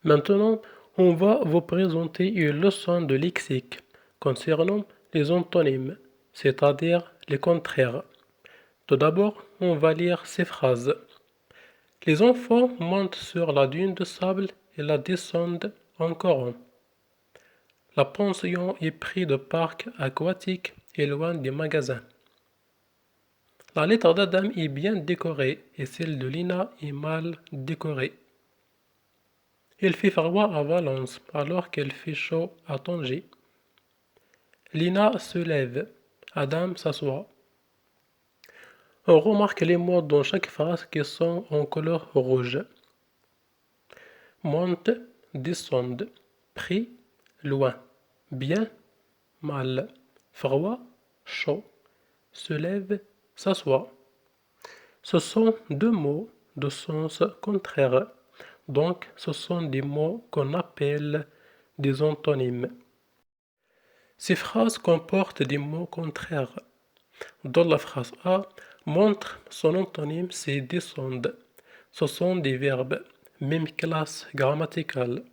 Maintenant, on va vous présenter une leçon de lexique concernant les antonymes, c'est-à-dire les contraires. Tout d'abord, on va lire ces phrases. Les enfants montent sur la dune de sable et la descendent en courant. La pension est prise de parc aquatique et loin des magasins. La lettre d'Adam est bien décorée et celle de Lina est mal décorée. Il fait froid à Valence alors qu'il fait chaud à Tanger. Lina se lève, Adam s'assoit. On remarque les mots dans chaque phrase qui sont en couleur rouge. Monte, descende, près, loin, bien, mal, froid, chaud, se lève, s'assoit. Ce sont deux mots de sens contraire, donc ce sont des mots qu'on appelle des antonymes. Ces phrases comportent des mots contraires. Dans la phrase A, montre, son antonyme c'est descende. Ce sont des verbes, même classe grammaticale.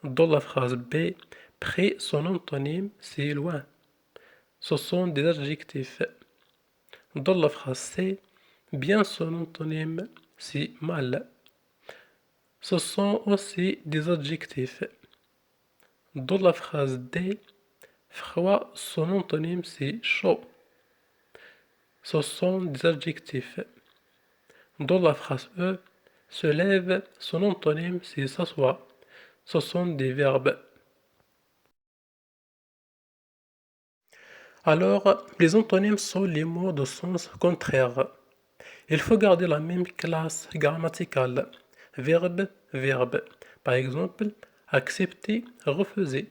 Dans la phrase B, près, son antonyme c'est loin. Ce sont des adjectifs. Dans la phrase C, bien, son antonyme c'est mal. Ce sont aussi des adjectifs. Dans la phrase D, froid, son antonyme c'est chaud. Ce sont des adjectifs. Dans la phrase E, se lève, son antonyme c'est s'assoit. Ce sont des verbes. Alors, les antonymes sont les mots de sens contraire. Il faut garder la même classe grammaticale. Verbe, verbe. Par exemple, accepter, refuser.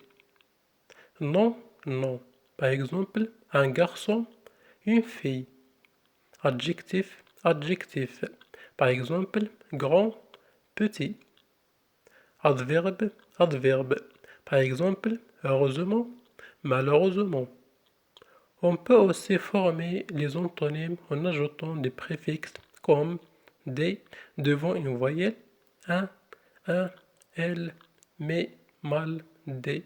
Non, non. Par exemple, un garçon, une fille. Adjectif, adjectif. Par exemple, grand, petit. Adverbe, adverbe. Par exemple, heureusement, malheureusement. On peut aussi former les antonymes en ajoutant des préfixes comme des devant une voyelle, un, elle, mais, mal, des.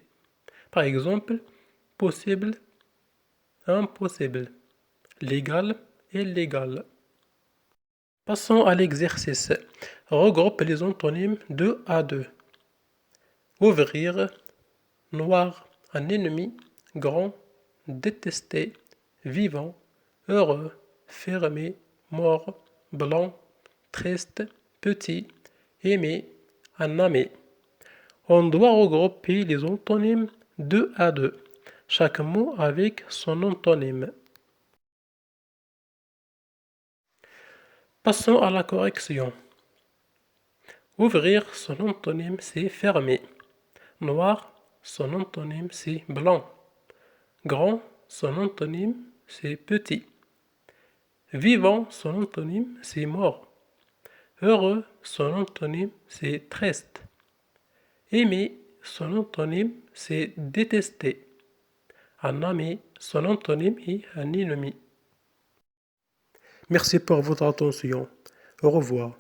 Par exemple, possible, impossible, légal, illégal. Passons à l'exercice. Regroupe les antonymes 2 à 2. Ouvrir, noir, un ennemi, grand, détester, vivant, heureux, fermé, mort, blanc, triste, petit, aimé, un ami. On doit regrouper les antonymes 2 à 2, chaque mot avec son antonyme. Passons à la correction. Ouvrir, son antonyme c'est fermer. Noir, son antonyme c'est blanc. Grand, son antonyme c'est petit. Vivant, son antonyme c'est mort. Heureux, son antonyme c'est triste. Aimer, son antonyme c'est détester. Un ami, son antonyme est un ennemi. Merci pour votre attention. Au revoir.